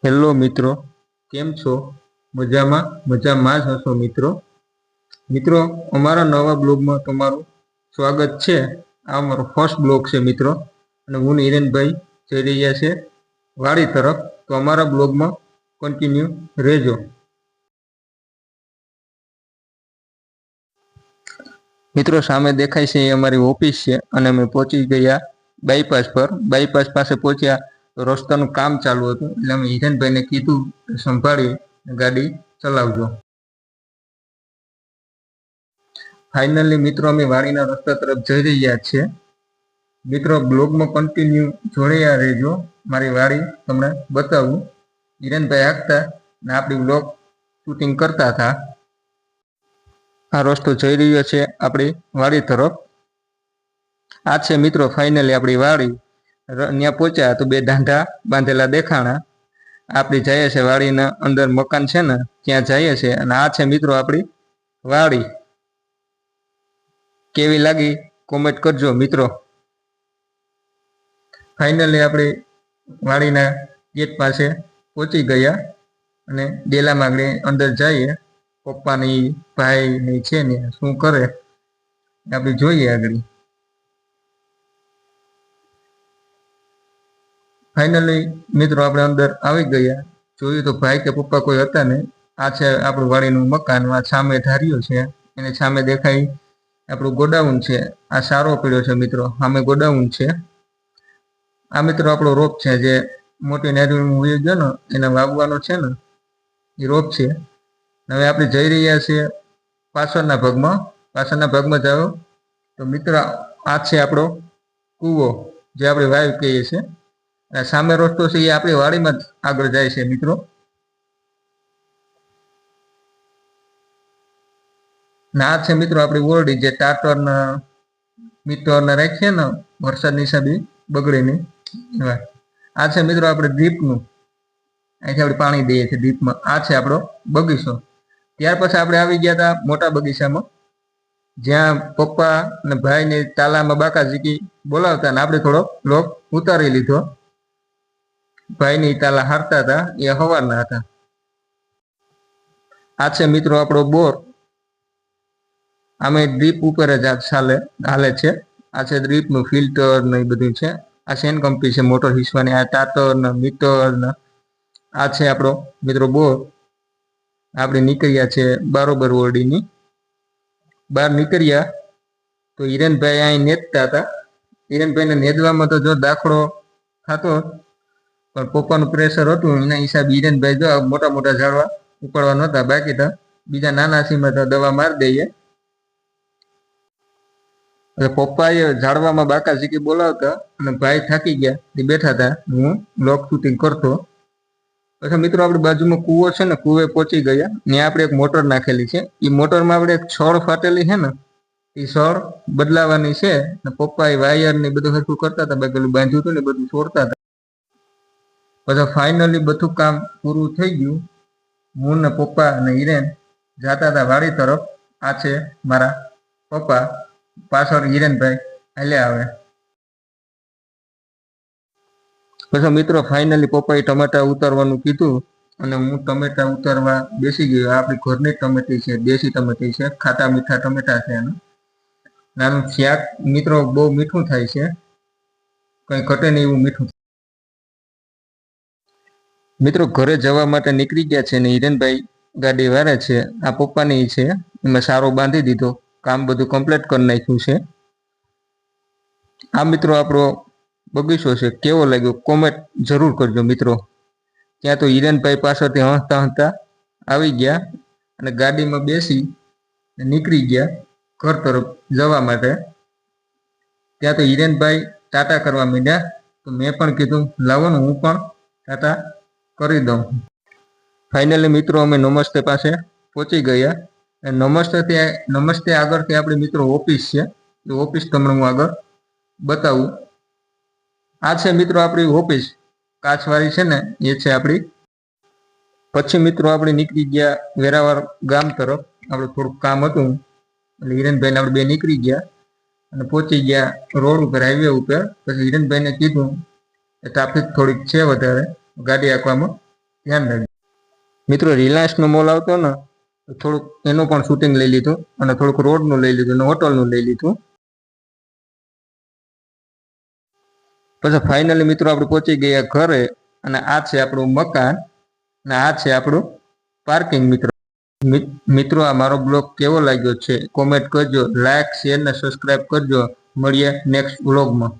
Hello મિત્રો, કેમ છો? મજામાં જ હશો મિત્રો. મિત્રો, અમારા નવા બ્લોગમાં તમારું સ્વાગત છે. આ અમારો ફર્સ્ટ બ્લોગ છે મિત્રો, અને હું હિરેનભાઈ જઈ રહ્યા છે વાડી તરફ. તો અમારા બ્લોગમાં કન્ટિન્યુ રહેજો. મિત્રો, સામે દેખાય છે એ અમારી ઓફિસ છે, અને અમે પહોંચી ગયા બાયપાસ પર. બાયપાસ પાસે પહોંચ્યા તો રસ્તાનું કામ ચાલુ હતું, એટલે અમે હિરેનભાઈને કીધું સંભાળી ગાડી ચલાવજો. ફાઇનલી મિત્રો, અમે વાડીના રસ્તા તરફ જઈ રહ્યા છીએ. મિત્રો, બ્લોગમાં કન્ટિન્યુ જોડ્યા રહેજો. મારી વાડી તમને બતાવું. હિરેનભાઈ હાંકતા ને આપણી બ્લોગ શૂટિંગ કરતા હતા. આ રસ્તો જઈ રહ્યો છે આપણી વાડી તરફ. આ છે મિત્રો ફાઇનલી આપણી વાડી. ત્યાં પહોંચ્યા તો બે દાંઢા બાંધેલા દેખાણા. આપણી જઈએ છે વાડીના અંદર મકાન છે ને ત્યાં જઈએ છે. અને આ છે મિત્રો આપણી વાડી. કેવી લાગી કોમેન્ટ કરજો મિત્રો. ફાઇનલી આપણી વાડીના ગેટ પાસે પહોંચી ગયા, અને ડેલામાં આગળ અંદર જઈએ. પપ્પાની ભાઈ છે ને શું કરે આપણે જોઈએ આગળ. ફાઇનલી મિત્રો આપણે અંદર આવી ગયા. જોયું તો ભાઈ કે પપ્પા કોઈ હતા નહીં. આ છે આપણું વાડીનું મકાન. આ સામે ધાર્યું છે, એને સામે દેખાય આપણું ગોડાઉન છે. આ સારો પીડ્યો છે મિત્રો, સામે ગોડાઉન છે. આ મિત્રો આપણો રોપ છે, જે મોટી નારિયેળનું ઉઈ ગયો ને એને વાવવાનો છે ને એ રોપ છે. હવે આપણે જઈ રહ્યા છીએ પાછળના ભાગમાં જાઓ તો મિત્રો આ છે આપણો કૂવો, જે આપણે વાવ કહીએ છીએ. સામે રસ્તો છે એ આપણી વાડીમાં જ આગળ જાય છે મિત્રો. ના છે મિત્રો આપણી ઓરડી, જે ટાટર મીટર રાખીએ ને વરસાદની હિસાબે બગડે નહીં. આ છે મિત્રો આપણે ડ્રીપનું, અહીંથી આપણે પાણી દઈએ છીએ ડ્રીપમાં. આ છે આપણો બગીચો. ત્યાર પછી આપણે આવી ગયા હતા મોટા બગીચામાં, જ્યાં પપ્પા અને ભાઈને તાલામાં બાકાઝીકી બોલાવતા, અને આપણે થોડો બ્લોગ ઉતારી લીધો. ભાઈની તાલા હારતા હતા એ હવારના હતા. આ છે મિત્રો આપણો બોર. આમે ડ્રીપ ઉપર જ હાલે છે. આ છે ડ્રીપનું ફિલ્ટર ને એ બધું છે. આ સેન કંપની છે મોટર હિસવાની. આ ટાટર ને મીટર ને આ છે આપણો મિત્રો બોર. આપણે નીકળ્યા છે બારોબર ઓરડીની બહાર નીકળ્યા તો હિરેનભાઈ અહીં નેદતા હતા. હિરેનભાઈને નેદવામાં તો જો દાખલો થતો, પણ પપ્પાનું પ્રેશર હતું એના હિસાબે હિરેનભાઈ જો મોટા મોટા ઝાડવા ઉપાડવા નહોતા, બાકી તો બીજા નાના સીમાં તો દવા મારી દઈએ. પપ્પાએ ઝાડવામાં બાકાઝીકી બોલાવતા અને ભાઈ થાકી ગયા એ બેઠા હતા. હું બ્લોગ શૂટિંગ કરતો. પછી મિત્રો આપણી બાજુમાં કૂવો છે ને, કૂવે પહોંચી ગયા. ત્યાં આપણે એક મોટર નાખેલી છે. એ મોટરમાં આપણે એક છળ ફાટેલી છે ને, એ છળ બદલાવાની છે. ને પપ્પા એ વાયર ને બધું હરખું કરતા હતા, પેલું બાંધ્યું હતું ને બધું છોડતા હતા. પછી ફાઇનલી બધું કામ પૂરું થઈ ગયું. હું ને પપ્પા અને હિરેન જતા હતા વાડી તરફ. આ છે મારા પપ્પા, પાછળ હિરેનભાઈ હાલ્યા આવે. પછી મિત્રો ફાઇનલી પપ્પાએ ટમેટા ઉતારવાનું કીધું, અને હું ટમેટા ઉતારવા બેસી ગયો. આપણી ઘરની ટમેટી છે, દેશી ટમેટી છે, ખાટા મીઠા ટમેટા છે. નાનું શાક મિત્રો બહુ મીઠું થાય છે, કંઈ ઘટે નહીં એવું મીઠું. મિત્રો ઘરે જવા માટે નીકળી ગયા છે ને હિરેનભાઈ ગાડી વારે છે. આ પપ્પાની છે, એમાં સારો બાંધી દીધો. કામ બધું કમ્પ્લીટ કરી નાખ્યું છે. આ મિત્રો આપણો બગીચો છે. કેવો લાગ્યો કોમેન્ટ જરૂર કરજો મિત્રો. ત્યાં તો હિરેનભાઈ પાછળથી હસતા હસતા આવી ગયા અને ગાડીમાં બેસી નીકળી ગયા ઘર તરફ જવા માટે. ત્યાં તો હિરેનભાઈ ટાટા કરવા માંડ્યા. તો મેં પણ કીધું લાવો ને હું પણ ટાટા કરી દઉં. ફાઇનલી મિત્રો અમે નમસ્તે પાસે પહોંચી ગયા. નમસ્તે આગળથી આપણી મિત્રો ઓફિસ છે. એ ઓફિસ તમને હું આગળ બતાવું. આ છે મિત્રો આપણી ઓફિસ, કાચવાળી છે ને એ છે આપણી. પછી મિત્રો આપણે નીકળી ગયા વેરાવળ ગામ તરફ. આપણે થોડુંક કામ હતું એટલે હિરેનભાઈને આપણે બે નીકળી ગયા અને પહોંચી ગયા રોડ ઉપર, હાઈવે ઉપર. પછી હિરેનભાઈને કીધું ટ્રાફિક થોડીક છે વધારે ગાડી હાંકવામાં, ધ્યાન રાખજો મિત્રો. રિલાયન્સનો મોલ આવતો ને થોડુંક એનું પણ શૂટિંગ લઈ લીધું અને થોડુંક રોડનું લઈ લીધું અને હોટલનું લઈ લીધું. પછી ફાઇનલી મિત્રો આપણે પહોંચી ગયા ઘરે અને આ છે આપણું મકાન અને આ છે આપણું પાર્કિંગ. મિત્રો આ મારો બ્લોગ કેવો લાગ્યો છે કોમેન્ટ કરજો, લાઈક શેર ને સબસ્ક્રાઈબ કરજો. મળીએ નેક્સ્ટ બ્લોગમાં.